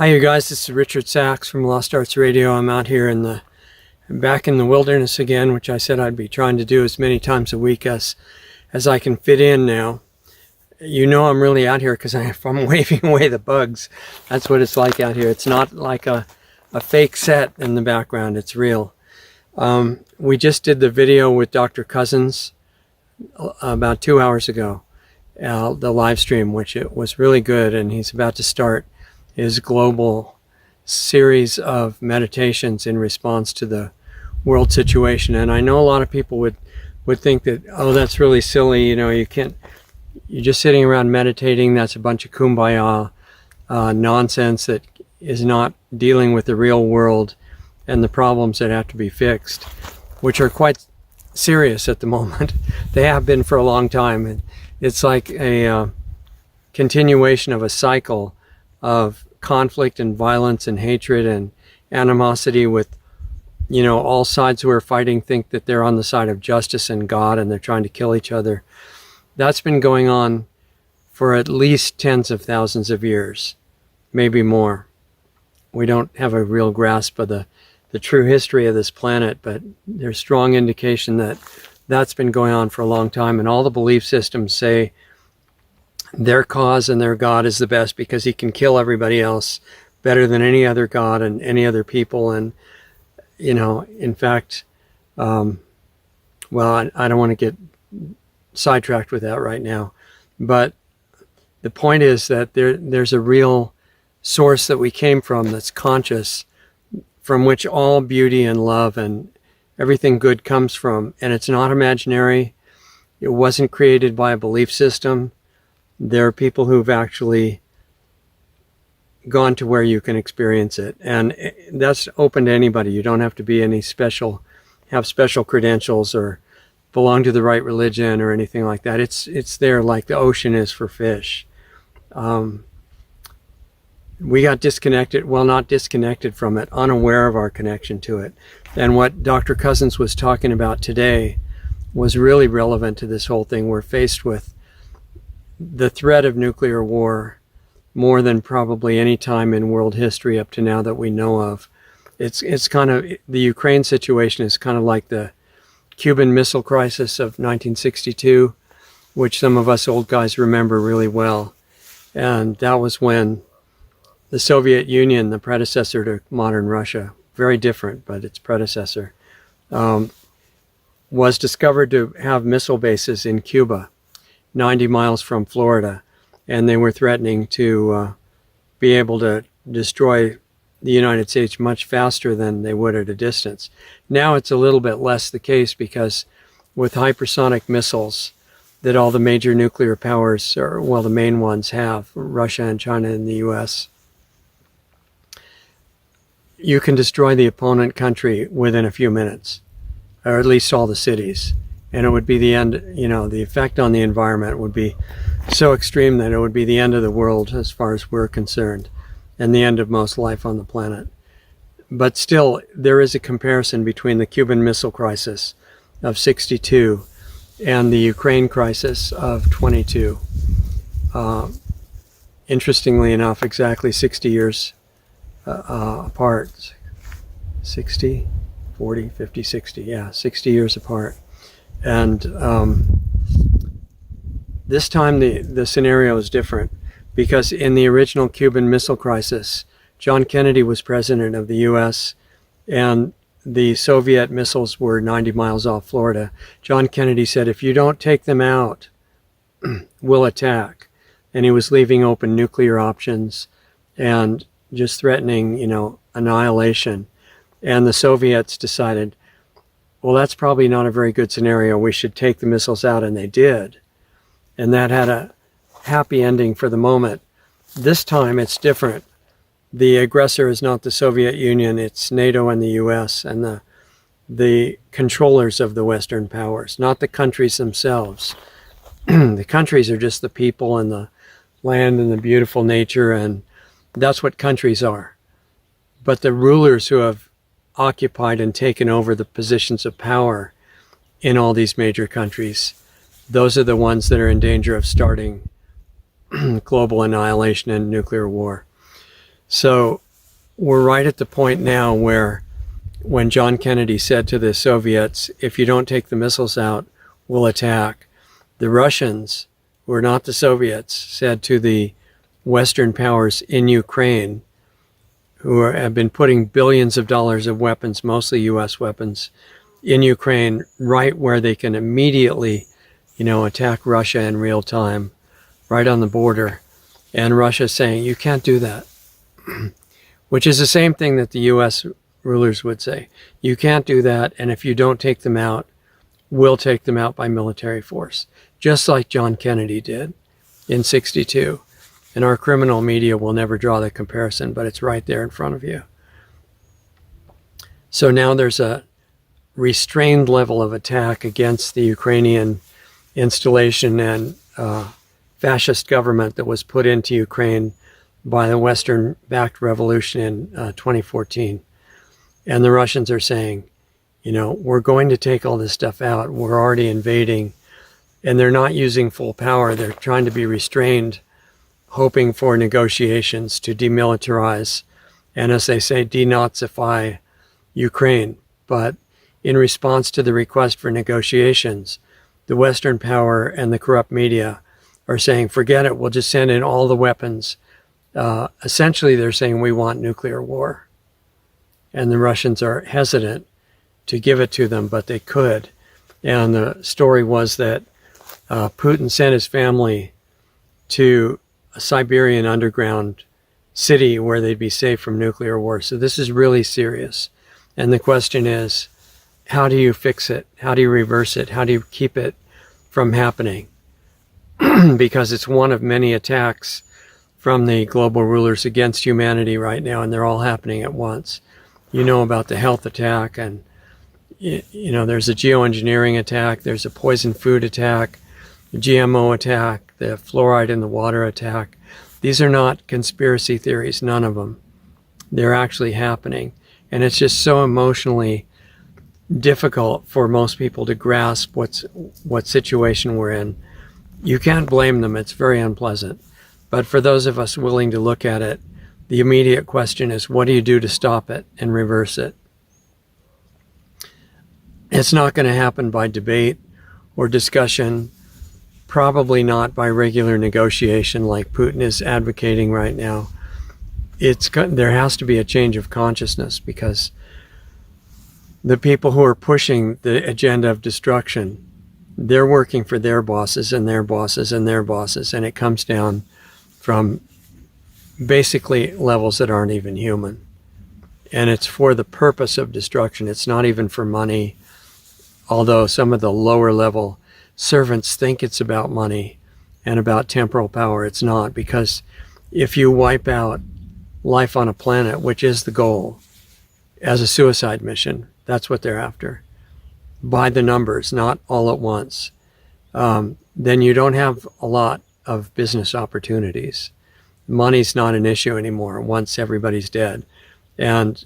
Hi you guys, this is Richard Sachs from Lost Arts Radio. I'm out here back in the wilderness again, which I said I'd be trying to do as many times a week as I can fit in now. You know I'm really out here because I'm waving away the bugs. That's what it's like out here. It's not like a fake set in the background, it's real. We just did the video with Dr. Cousins about 2 hours ago, the live stream, which it was really good, and he's about to start his global series of meditations in response to the world situation. And I know a lot of people would think that, oh, that's really silly, you know, you're just sitting around meditating, that's a bunch of kumbaya nonsense that is not dealing with the real world and the problems that have to be fixed, which are quite serious at the moment. They have been for a long time. And it's like a continuation of a cycle of conflict and violence and hatred and animosity with, you know, all sides who are fighting think that they're on the side of justice and God and they're trying to kill each other. That's been going on for at least tens of thousands of years, maybe more. We don't have a real grasp of the true history of this planet, but there's strong indication that that's been going on for a long time, and all the belief systems say their cause and their God is the best because he can kill everybody else better than any other God and any other people. And, you know, in fact, well, I don't want to get sidetracked with that right now, but the point is that there's a real source that we came from that's conscious, from which all beauty and love and everything good comes from, and it's not imaginary. It wasn't created by a belief system. There are people who've actually gone to where you can experience it, and that's open to anybody. You don't have to be have special credentials or belong to the right religion or anything like that. It's there like the ocean is for fish. We got disconnected, well, not disconnected from it, unaware of our connection to it. And what Dr. Cousins was talking about today was really relevant to this whole thing. We're faced with the threat of nuclear war more than probably any time in world history up to now that we know of. It's kind of, the Ukraine situation is kind of like the Cuban Missile Crisis of 1962, which some of us old guys remember really well. And that was when the Soviet Union, the predecessor to modern Russia, very different, but its predecessor, was discovered to have missile bases in Cuba, 90 miles from Florida, and they were threatening to be able to destroy the United States much faster than they would at a distance. Now it's a little bit less the case because with hypersonic missiles that all the major nuclear powers, or well, the main ones have, Russia and China and the US, you can destroy the opponent country within a few minutes, or at least all the cities. And it would be the end, you know, the effect on the environment would be so extreme that it would be the end of the world as far as we're concerned, and the end of most life on the planet. But still, there is a comparison between the Cuban Missile Crisis of 62 and the Ukraine crisis of 22. Interestingly enough, exactly 60 years apart. 60, 40, 50, 60, yeah, 60 years apart. And this time the scenario is different, because in the original Cuban Missile Crisis, John Kennedy was president of the US, and the Soviet missiles were 90 miles off Florida. John Kennedy said, if you don't take them out, we'll attack. And he was leaving open nuclear options and just threatening, you know, annihilation. And the Soviets decided, well, that's probably not a very good scenario. We should take the missiles out, and they did. And that had a happy ending for the moment. This time it's different. The aggressor is not the Soviet Union, it's NATO and the US and the controllers of the Western powers, not the countries themselves. The countries are just the people and the land and the beautiful nature, and that's what countries are. But the rulers who have occupied and taken over the positions of power in all these major countries, those are the ones that are in danger of starting global annihilation and nuclear war. So we're right at the point now where when John Kennedy said to the Soviets, if you don't take the missiles out, we'll attack, the Russians, who are not the Soviets, said to the Western powers in Ukraine, who have been putting billions of dollars of weapons, mostly U.S. weapons, in Ukraine, right where they can immediately, attack Russia in real time, right on the border. And Russia saying, you can't do that, which is the same thing that the U.S. rulers would say. You can't do that, and if you don't take them out, we'll take them out by military force, just like John Kennedy did in '62. And our criminal media will never draw the comparison, but it's right there in front of you. So now there's a restrained level of attack against the Ukrainian installation and fascist government that was put into Ukraine by the Western-backed revolution in 2014. And the Russians are saying, we're going to take all this stuff out. We're already invading. And they're not using full power. They're trying to be restrained, hoping for negotiations to demilitarize and, as they say, denazify Ukraine. But in response to the request for negotiations, the Western power and the corrupt media are saying, forget it, we'll just send in all the weapons. Essentially, they're saying we want nuclear war. And the Russians are hesitant to give it to them, but they could. And the story was that Putin sent his family to a Siberian underground city where they'd be safe from nuclear war. So this is really serious. And the question is, how do you fix it? How do you reverse it? How do you keep it from happening? Because it's one of many attacks from the global rulers against humanity right now, and they're all happening at once. You know about the health attack, and there's a geoengineering attack, there's a poison food attack, the GMO attack, the fluoride in the water attack. These are not conspiracy theories, none of them. They're actually happening. And it's just so emotionally difficult for most people to grasp what situation we're in. You can't blame them, it's very unpleasant. But for those of us willing to look at it, the immediate question is, what do you do to stop it and reverse it? It's not going to happen by debate or discussion, probably not by regular negotiation like Putin is advocating right now. There has to be a change of consciousness, because the people who are pushing the agenda of destruction, they're working for their bosses and their bosses and their bosses, and it comes down from basically levels that aren't even human. And it's for the purpose of destruction. It's not even for money, although some of the lower level servants think it's about money and about temporal power. It's not, because if you wipe out life on a planet, which is the goal, as a suicide mission, that's what they're after, by the numbers, not all at once, then you don't have a lot of business opportunities. Money's not an issue anymore once everybody's dead. And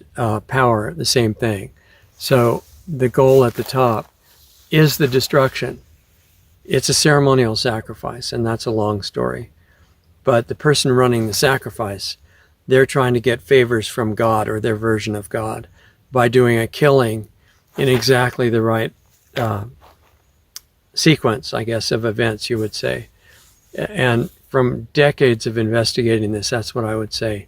power, the same thing. So the goal at the top is the destruction. It's a ceremonial sacrifice, and that's a long story. But the person running the sacrifice, they're trying to get favors from God, or their version of God, by doing a killing in exactly the right sequence, I guess, of events, you would say. And from decades of investigating this, that's what I would say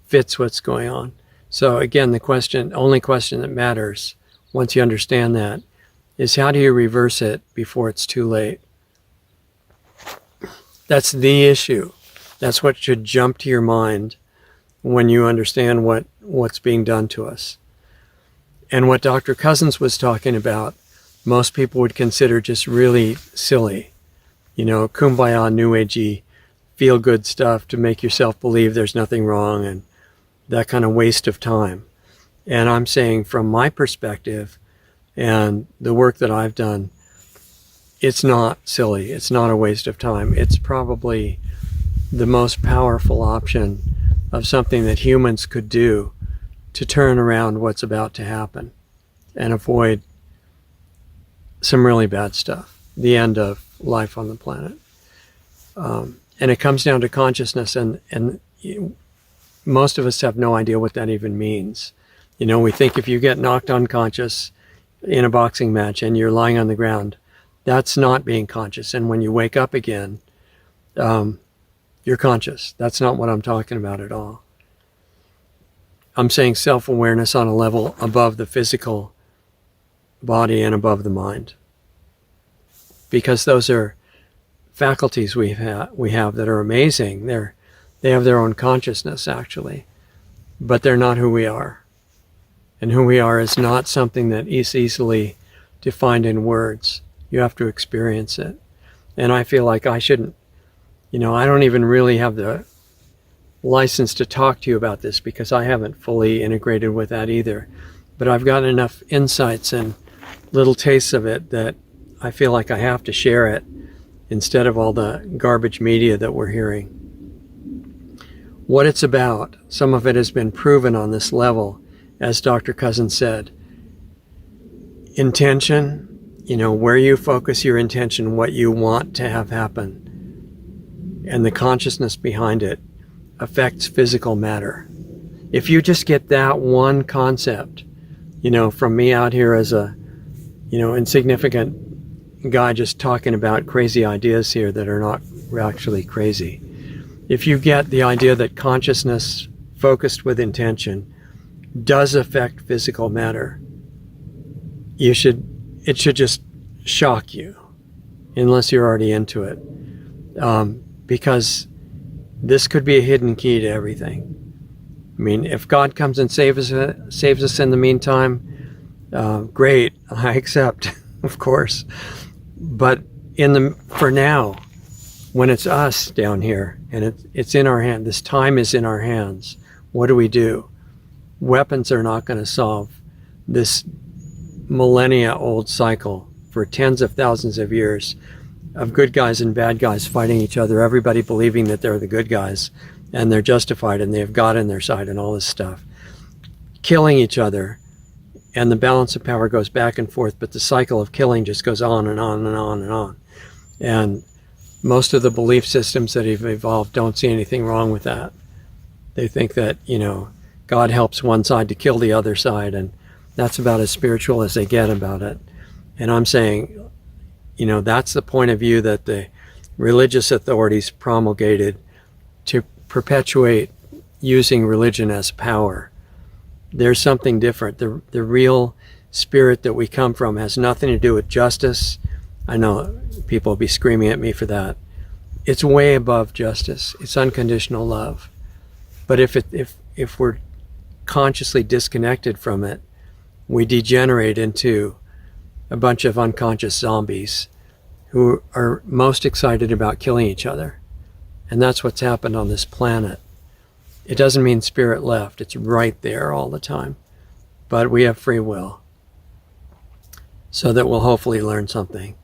fits what's going on. So again, the only question that matters, once you understand that, is how do you reverse it before it's too late? That's the issue. That's what should jump to your mind when you understand what's being done to us. And what Dr. Cousins was talking about, most people would consider just really silly. Kumbaya, new agey, feel-good stuff to make yourself believe there's nothing wrong, and that kind of waste of time. And I'm saying, from my perspective and the work that I've done, it's not silly. It's not a waste of time. It's probably the most powerful option of something that humans could do to turn around what's about to happen and avoid some really bad stuff, the end of life on the planet. And it comes down to consciousness, and most of us have no idea what that even means. You know, we think if you get knocked unconscious in a boxing match and you're lying on the ground, that's not being conscious. And when you wake up again, you're conscious. That's not what I'm talking about at all. I'm saying self-awareness on a level above the physical body and above the mind. Because those are faculties we have that are amazing. They have their own consciousness, actually. But they're not who we are. And who we are is not something that is easily defined in words. You have to experience it. And I feel like I shouldn't, I don't even really have the license to talk to you about this because I haven't fully integrated with that either. But I've gotten enough insights and little tastes of it that I feel like I have to share it instead of all the garbage media that we're hearing. What it's about, some of it has been proven on this level, as Dr. Cousins said. Intention, where you focus your intention, what you want to have happen, and the consciousness behind it affects physical matter. If you just get that one concept, from me out here as a, insignificant guy just talking about crazy ideas here that are not actually crazy. If you get the idea that consciousness focused with intention does affect physical matter, it should just shock you, unless you're already into it. Because this could be a hidden key to everything. I mean, if God comes and saves us in the meantime, great, I accept, of course. But for now, when it's us down here and it's in our hand, this time is in our hands, what do? Weapons are not going to solve this millennia-old cycle for tens of thousands of years of good guys and bad guys fighting each other, everybody believing that they're the good guys and they're justified and they have God on their side and all this stuff. Killing each other, and the balance of power goes back and forth, but the cycle of killing just goes on and on and on and on. And most of the belief systems that have evolved don't see anything wrong with that. They think that, God helps one side to kill the other side, and that's about as spiritual as they get about it. And I'm saying, that's the point of view that the religious authorities promulgated to perpetuate using religion as power. There's something different. The real spirit that we come from has nothing to do with justice. I know people will be screaming at me for that. It's way above justice. It's unconditional love. But if we're consciously disconnected from it, we degenerate into a bunch of unconscious zombies who are most excited about killing each other. And that's what's happened on this planet. It doesn't mean spirit left. It's right there all the time. But we have free will. So that we'll hopefully learn something.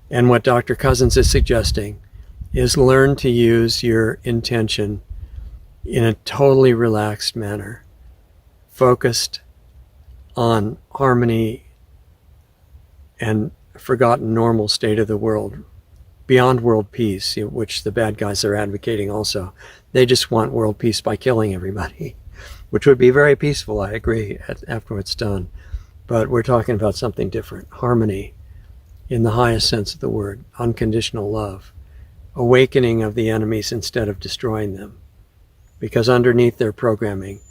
And what Dr. Cousins is suggesting is learn to use your intention in a totally relaxed manner, focused on harmony and forgotten normal state of the world, beyond world peace, which the bad guys are advocating also. They just want world peace by killing everybody, which would be very peaceful, I agree, after it's done. But we're talking about something different. Harmony in the highest sense of the word, unconditional love, awakening of the enemies instead of destroying them. Because underneath their programming,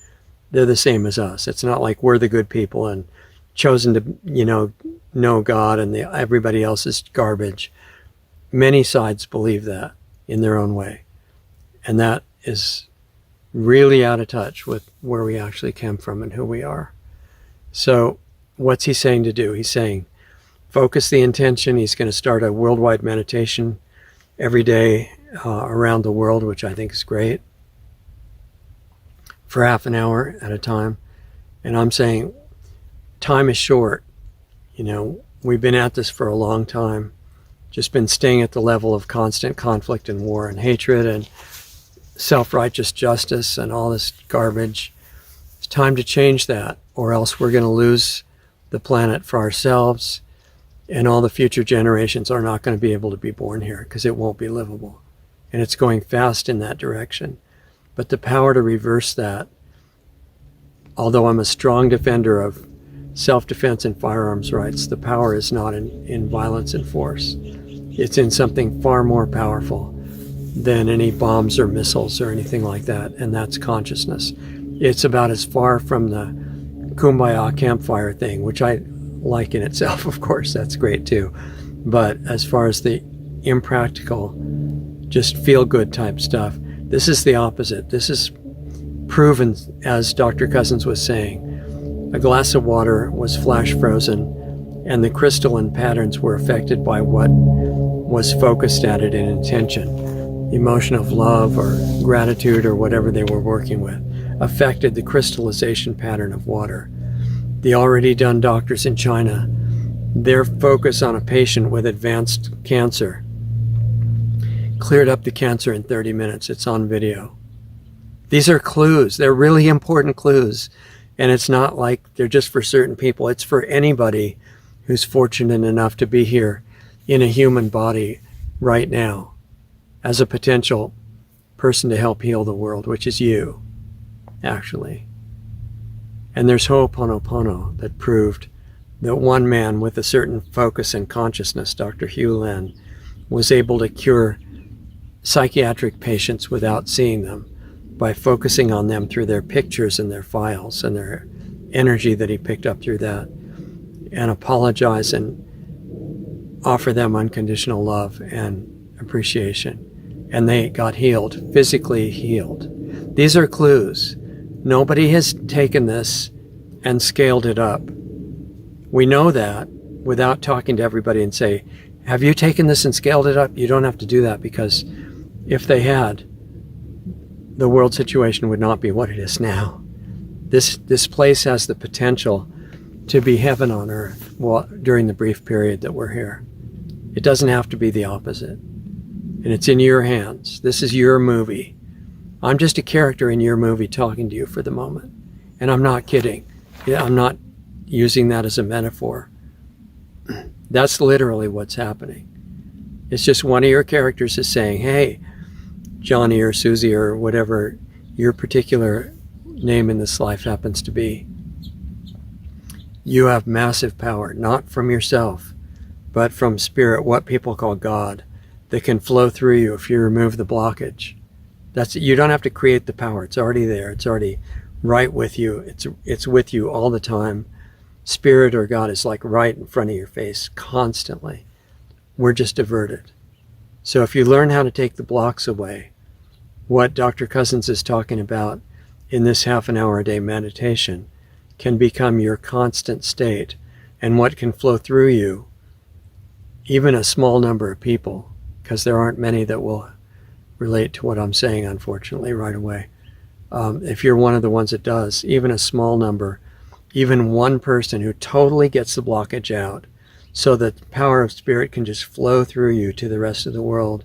they're the same as us. It's not like we're the good people and chosen to, know God and everybody else is garbage. Many sides believe that in their own way. And that is really out of touch with where we actually came from and who we are. So what's he saying to do? He's saying, focus the intention. He's going to start a worldwide meditation every day around the world, which I think is great, for half an hour at a time. And I'm saying time is short. We've been at this for a long time, just been staying at the level of constant conflict and war and hatred and self-righteous justice and all this garbage. It's time to change that, or else we're going to lose the planet for ourselves, and all the future generations are not going to be able to be born here because it won't be livable. And it's going fast in that direction. But the power to reverse that, although I'm a strong defender of self-defense and firearms rights, the power is not in violence and force. It's in something far more powerful than any bombs or missiles or anything like that, and that's consciousness. It's about as far from the kumbaya campfire thing, which I like in itself, of course, that's great too. But as far as the impractical, just feel-good type stuff, this is the opposite. This is proven, as Dr. Cousins was saying. A glass of water was flash frozen, and the crystalline patterns were affected by what was focused at it in intention. The emotion of love or gratitude or whatever they were working with affected the crystallization pattern of water. The already done doctors in China, their focus on a patient with advanced cancer cleared up the cancer in 30 minutes. It's on video. These are clues. They're really important clues. And it's not like they're just for certain people. It's for anybody who's fortunate enough to be here in a human body right now as a potential person to help heal the world, which is you, actually. And there's Ho'oponopono that proved that one man with a certain focus and consciousness, Dr. Hugh Len, was able to cure psychiatric patients without seeing them by focusing on them through their pictures and their files and their energy that he picked up through that, and apologize and offer them unconditional love and appreciation. And they got healed, physically healed. These are clues. Nobody has taken this and scaled it up. We know that without talking to everybody and say, have you taken this and scaled it up? You don't have to do that, because if they had, the world situation would not be what it is now. This place has the potential to be heaven on earth during the brief period that we're here. It doesn't have to be the opposite. And it's in your hands. This is your movie. I'm just a character in your movie talking to you for the moment. And I'm not kidding. I'm not using that as a metaphor. That's literally what's happening. It's just one of your characters is saying, hey, Johnny or Susie or whatever your particular name in this life happens to be, you have massive power, not from yourself, but from spirit, what people call God, that can flow through you if you remove the blockage. You don't have to create the power. It's already there. It's already right with you. It's with you all the time. Spirit or God is like right in front of your face constantly. We're just diverted. So if you learn how to take the blocks away, what Dr. Cousins is talking about in this half an hour a day meditation can become your constant state, and what can flow through you, even a small number of people, because there aren't many that will relate to what I'm saying, unfortunately, right away. If you're one of the ones that does, even a small number, even one person who totally gets the blockage out, so that the power of spirit can just flow through you to the rest of the world.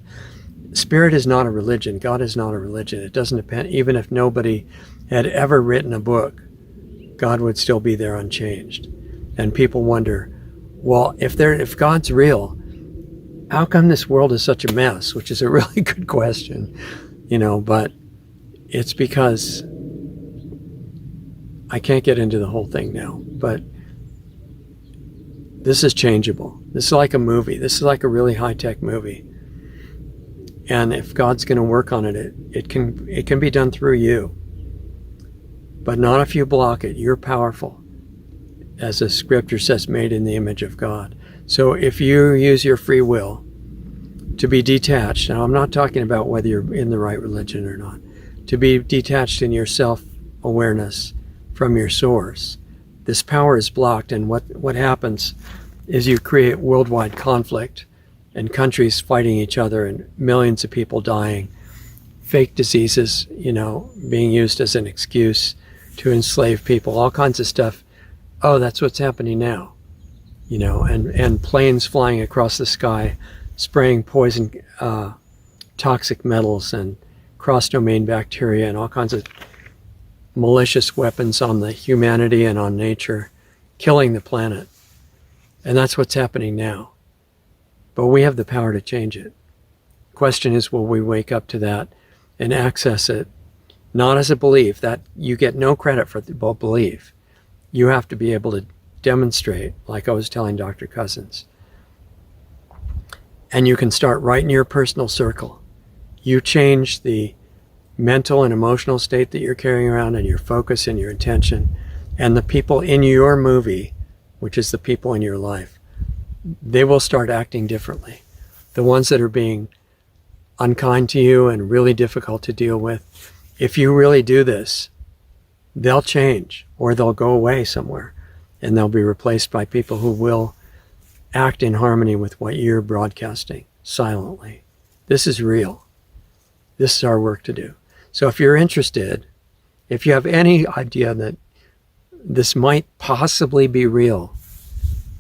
Spirit is not a religion. God is not a religion. It doesn't depend. Even if nobody had ever written a book, God would still be there unchanged. And people wonder, well, if God's real, how come this world is such a mess? Which is a really good question, but it's because I can't get into the whole thing now, but this is changeable. This is like a movie. This is like a really high-tech movie. And if God's going to work on it, it can be done through you. But not if you block it. You're powerful. As the scripture says, made in the image of God. So if you use your free will to be detached, now I'm not talking about whether you're in the right religion or not, to be detached in your self-awareness from your source, this power is blocked, and what happens is you create worldwide conflict and countries fighting each other and millions of people dying, fake diseases, being used as an excuse to enslave people, all kinds of stuff. Oh, that's what's happening now, and planes flying across the sky, spraying poison, toxic metals and cross-domain bacteria and all kinds of malicious weapons on the humanity and on nature, killing the planet. And that's what's happening now. But we have the power to change it. Question is, will we wake up to that and access it not as a belief. That you get no credit for the belief. You have to be able to demonstrate, like I was telling Dr. Cousins. And you can start right in your personal circle. You change the mental and emotional state that you're carrying around, and your focus and your intention, and the people in your movie, which is the people in your life, they will start acting differently. The ones that are being unkind to you and really difficult to deal with, if you really do this, they'll change, or they'll go away somewhere, and they'll be replaced by people who will act in harmony with what you're broadcasting silently. This is real. This is our work to do. So if you're interested, if you have any idea that this might possibly be real,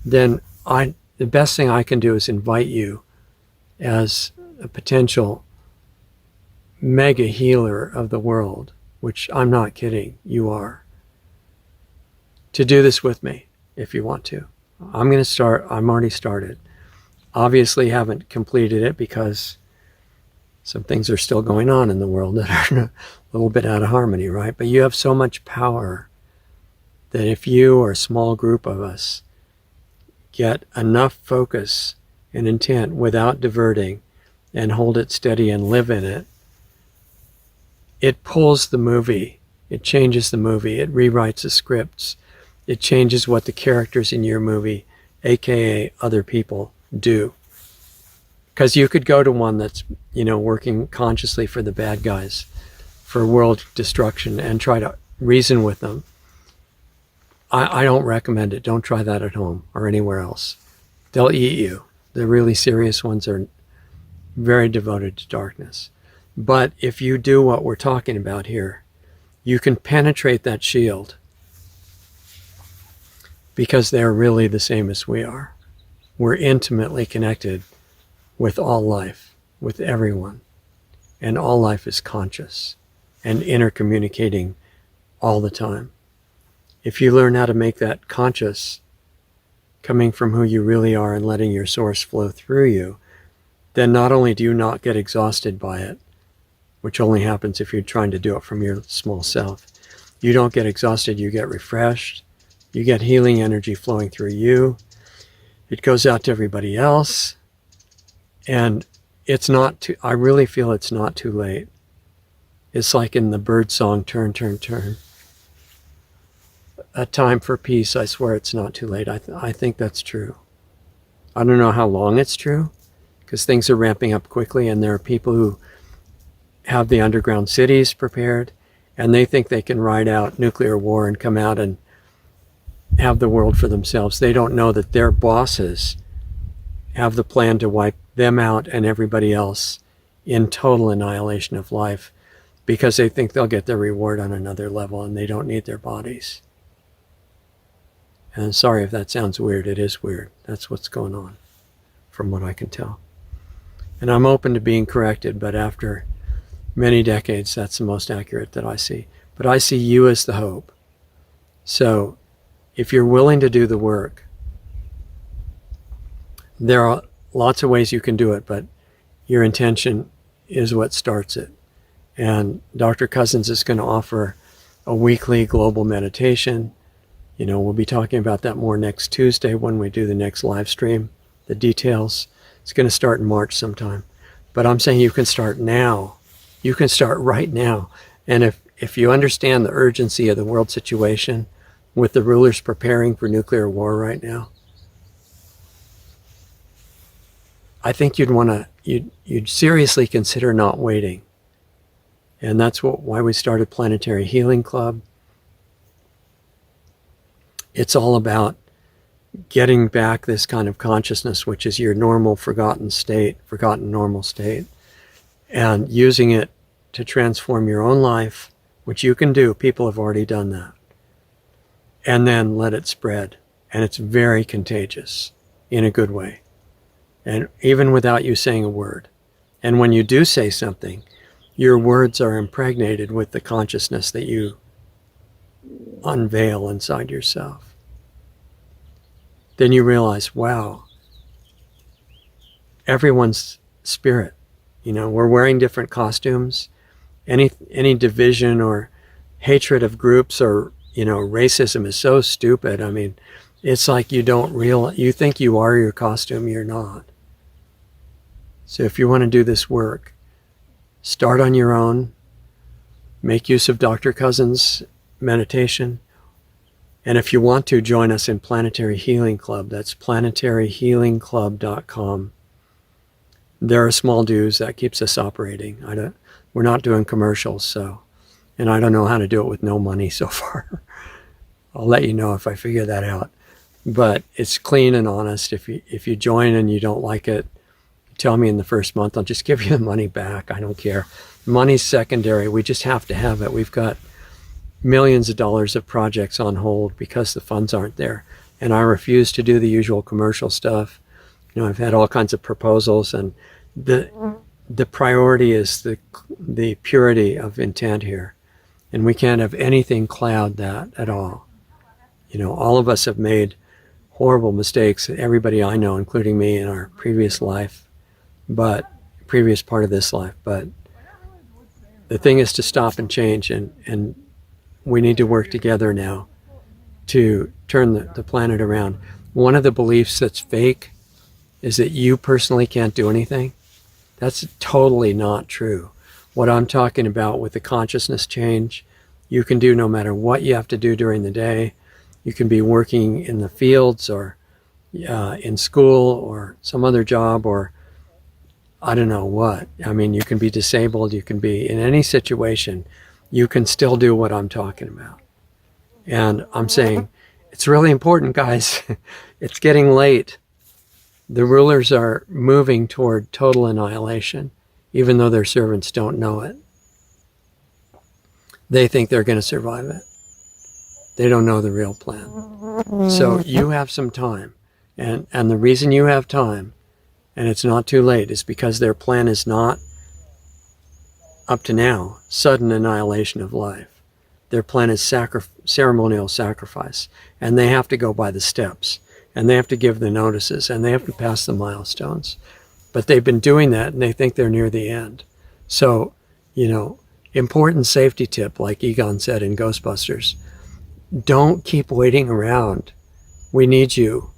then the best thing I can do is invite you as a potential mega healer of the world, which I'm not kidding, you are, to do this with me if you want to. I'm going to start. I'm already started. Obviously haven't completed it because some things are still going on in the world that are a little bit out of harmony, right? But you have so much power that if you or a small group of us get enough focus and intent without diverting and hold it steady and live in it, it pulls the movie, it changes the movie, it rewrites the scripts, it changes what the characters in your movie, aka other people, do. Because you could go to one that's, working consciously for the bad guys, for world destruction, and try to reason with them. I don't recommend it. Don't try that at home or anywhere else. They'll eat you. The really serious ones are very devoted to darkness. But if you do what we're talking about here, you can penetrate that shield, because they're really the same as we are. We're intimately connected with all life, with everyone. And all life is conscious and intercommunicating all the time. If you learn how to make that conscious, coming from who you really are and letting your source flow through you, then not only do you not get exhausted by it, which only happens if you're trying to do it from your small self, you don't get exhausted, you get refreshed, you get healing energy flowing through you, it goes out to everybody else, and I really feel it's not too late. It's like in the bird song, turn, turn, turn. A time for peace, I swear it's not too late. I think that's true. I don't know how long it's true, because things are ramping up quickly, and there are people who have the underground cities prepared, and they think they can ride out nuclear war and come out and have the world for themselves. They don't know that their bosses have the plan to wipe them out and everybody else in total annihilation of life, because they think they'll get their reward on another level and they don't need their bodies. And I'm sorry if that sounds weird. It is weird. That's what's going on, from what I can tell. And I'm open to being corrected, but after many decades, that's the most accurate that I see. But I see you as the hope. So if you're willing to do the work, there are lots of ways you can do it, but your intention is what starts it. And Dr. Cousins is going to offer a weekly global meditation. We'll be talking about that more next Tuesday when we do the next live stream. The details, it's going to start in March sometime. But I'm saying you can start now. You can start right now. And if you understand the urgency of the world situation, with the rulers preparing for nuclear war right now, I think you'd seriously consider not waiting. And that's why we started Planetary Healing Club. It's all about getting back this kind of consciousness, which is your normal forgotten normal state, and using it to transform your own life, which you can do. People have already done that. And then let it spread. And it's very contagious in a good way. And even without you saying a word. And when you do say something, your words are impregnated with the consciousness that you unveil inside yourself. Then you realize, wow, everyone's spirit. We're wearing different costumes, any division or hatred of groups or, racism is so stupid. I mean, it's like you think you are your costume, you're not. So if you want to do this work, start on your own, make use of Dr. Cousins' meditation, and if you want to, join us in Planetary Healing Club. That's planetaryhealingclub.com. There are small dues that keeps us operating. We're not doing commercials, and I don't know how to do it with no money so far. I'll let you know if I figure that out. But it's clean and honest. If you join and you don't like it, tell me in the first month. I'll just give you the money back. I don't care. Money's secondary. We just have to have it. We've got millions of dollars of projects on hold because the funds aren't there. And I refuse to do the usual commercial stuff. I've had all kinds of proposals, and the priority is the purity of intent here. And we can't have anything cloud that at all. All of us have made horrible mistakes, everybody I know, including me, in our previous part of this life. But the thing is to stop and change, and we need to work together now to turn the planet around. One of the beliefs that's fake is that you personally can't do anything. That's totally not true. What I'm talking about with the consciousness change, you can do no matter what you have to do during the day. You can be working in the fields or in school or some other job, or I don't know what. I mean, you can be disabled. You can be in any situation. You can still do what I'm talking about. And I'm saying, it's really important, guys. It's getting late. The rulers are moving toward total annihilation, even though their servants don't know it. They think they're going to survive it. They don't know the real plan. So you have some time. And the reason you have time, and it's not too late, is because their plan is not, up to now, sudden annihilation of life. Their plan is ceremonial sacrifice. And they have to go by the steps. And they have to give the notices. And they have to pass the milestones. But they've been doing that, and they think they're near the end. So, important safety tip, like Egon said in Ghostbusters. Don't keep waiting around. We need you.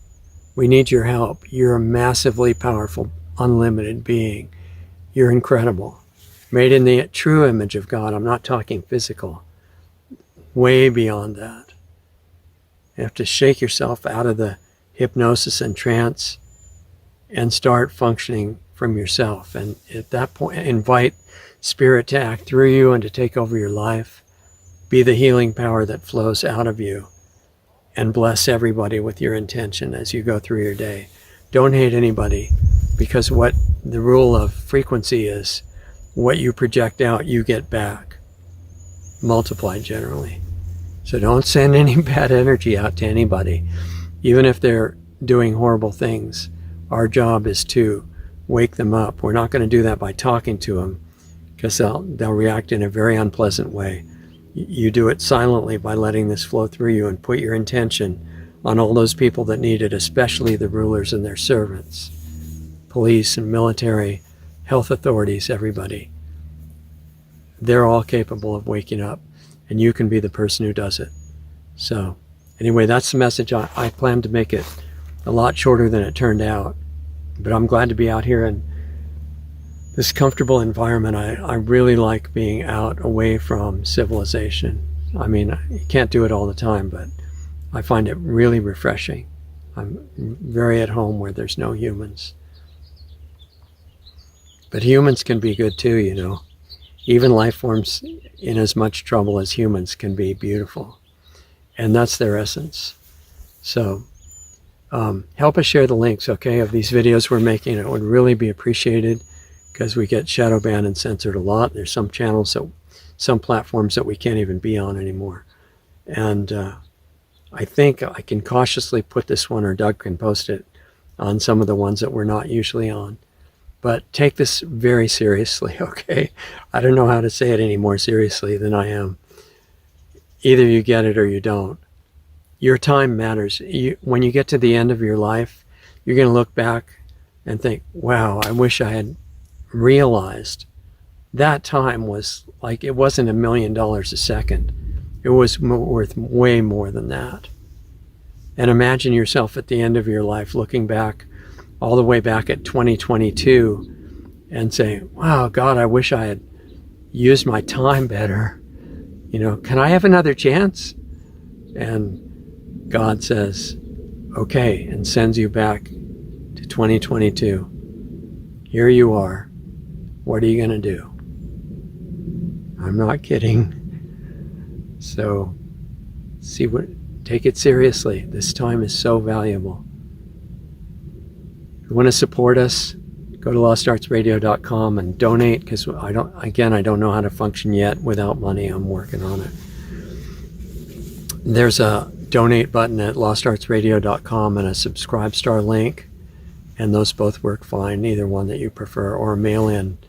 We need your help. You're a massively powerful, unlimited being. You're incredible. Made in the true image of God. I'm not talking physical. Way beyond that. You have to shake yourself out of the hypnosis and trance and start functioning from yourself. And at that point, invite Spirit to act through you and to take over your life. Be the healing power that flows out of you, and bless everybody with your intention as you go through your day. Don't hate anybody, because what the rule of frequency is, what you project out, you get back, multiplied generally. So don't send any bad energy out to anybody, even if they're doing horrible things. Our job is to wake them up. We're not going to do that by talking to them, because they'll react in a very unpleasant way. You do it silently by letting this flow through you, and put your intention on all those people that need it, especially the rulers and their servants, police and military, health authorities, everybody. They're all capable of waking up, and you can be the person who does it. So anyway, that's the message. I planned to make it a lot shorter than it turned out, but I'm glad to be out here in this comfortable environment. I really like being out away from civilization. I mean, you can't do it all the time, but I find it really refreshing. I'm very at home where there's no humans. But humans can be good too, Even life forms in as much trouble as humans can be beautiful. And that's their essence. So help us share the links, okay, of these videos we're making. It would really be appreciated, because we get shadow banned and censored a lot. There's some channels, some platforms that we can't even be on anymore. And I think I can cautiously put this one, or Doug can post it, on some of the ones that we're not usually on. But take this very seriously, okay? I don't know how to say it any more seriously than I am. Either you get it or you don't. Your time matters. When you get to the end of your life, you're going to look back and think, wow, I wish I had realized that time was like, it wasn't $1 million a second. It was worth way more than that. And imagine yourself at the end of your life looking back, all the way back at 2022, and saying, wow, God, I wish I had used my time better. You know, can I have another chance? And God says, okay, and sends you back to 2022. Here you are. What are you going to do? I'm not kidding. So take it seriously. This time is so valuable. If you want to support us, go to lostartsradio.com and donate, because I don't know how to function yet without money. I'm working on it. There's a donate button at lostartsradio.com and a subscribe star link, and those both work fine, either one that you prefer, or a mail-in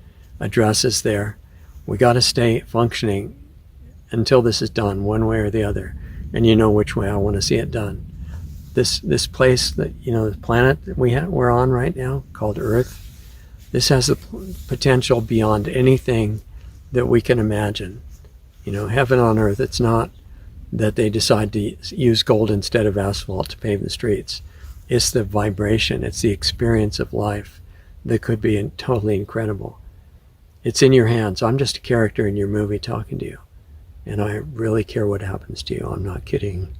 address is there. We got to stay functioning until this is done, one way or the other, and you know which way I want to see it done. This place that, you know, the planet that we're on right now, called Earth, this has the potential beyond anything that we can imagine. You know, heaven on earth. It's not that they decide to use gold instead of asphalt to pave the streets. It's the vibration, it's the experience of life that could be totally incredible. It's in your hands. I'm just a character in your movie talking to you. And I really care what happens to you. I'm not kidding.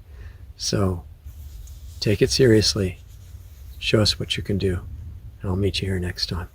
So take it seriously. Show us what you can do. And I'll meet you here next time.